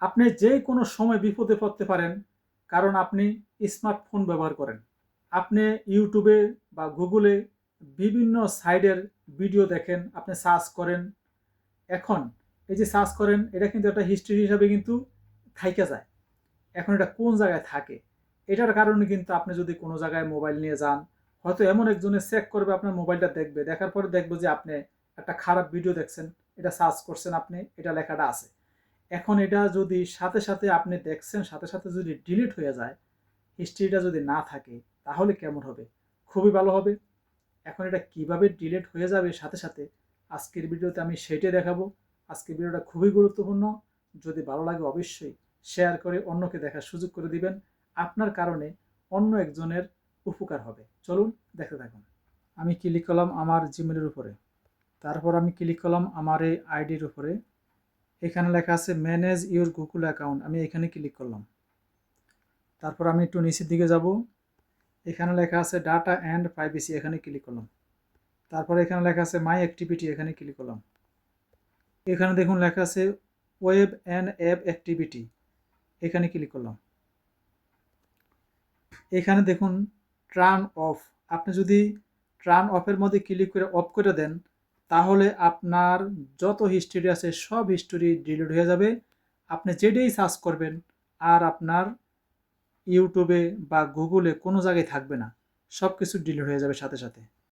আপনি যে কোনো সময় বিপদে পড়তে পারেন, কারণ আপনি স্মার্টফোন ব্যবহার করেন। আপনি ইউটিউবে বা গুগলে বিভিন্ন সাইডের ভিডিও দেখেন, আপনি সার্চ করেন। এখন এই যে সার্চ করেন, এটা কিন্তু একটা হিস্ট্রি হিসাবে কিন্তু থাইকা যায়। এখন এটা কোন জায়গায় থাকে, এটার কারণে কিন্তু আপনি যদি কোনো জায়গায় মোবাইল নিয়ে যান, হয়তো এমন একজনে চেক করবে আপনার মোবাইলটা, দেখবে, দেখার পরে দেখবে যে আপনি একটা খারাপ ভিডিও দেখছেন, এটা সার্চ করছেন, আপনি এটা লেখাটা আছে। এখন এটা যদি সাথে সাথে আপনি দেখছেন, সাথে সাথে যদি ডিলিট হয়ে যায়, হিস্ট্রিটা যদি না থাকে, তাহলে কেমন হবে? খুবই ভালো হবে। এখন এটা কিভাবে ডিলিট হয়ে যাবে সাথে সাথে, আজকের ভিডিওতে আমি সেটাই দেখাবো। আজকের ভিডিওটা খুবই গুরুত্বপূর্ণ। যদি ভালো লাগে অবশ্যই শেয়ার করে অন্যকে দেখার সুযোগ করে দিবেন। আপনার কারণে অন্য একজনের উপকার হবে। চলুন দেখতে থাকুন। আমি ক্লিক করলাম আমার জিমেলের উপরে, তারপর আমি ক্লিক করলাম আমার এই আইডির উপরে। এখানে লেখা আছে ম্যানেজ ইউর গুগল অ্যাকাউন্ট, আমি এখানে ক্লিক করলাম। তারপর আমি একটু নিচের দিকে যাব, এখানে লেখা আছে ডাটা অ্যান্ড প্রাইভেসি, এখানে ক্লিক করলাম। তারপরে এখানে লেখা আছে মাই অ্যাক্টিভিটি, এখানে ক্লিক করলাম। এখানে দেখুন লেখা আছে ওয়েব অ্যান্ড অ্যাপ অ্যাক্টিভিটি, এখানে ক্লিক করলাম। এখানে দেখুন টার্ন অফ, আপনি যদি টার্ন অফের মধ্যে ক্লিক করে অফ করে দেন, তাহলে আপনার যত হিস্ট্রি আছে সব হিস্ট্রি ডিলিট হয়ে যাবে। আপনি যেটাই সার্চ করবেন আর আপনার ইউটিউবে বা গুগলে কোনো জায়গায় থাকবে না, সব কিছু ডিলিট হয়ে যাবে সাথে সাথে।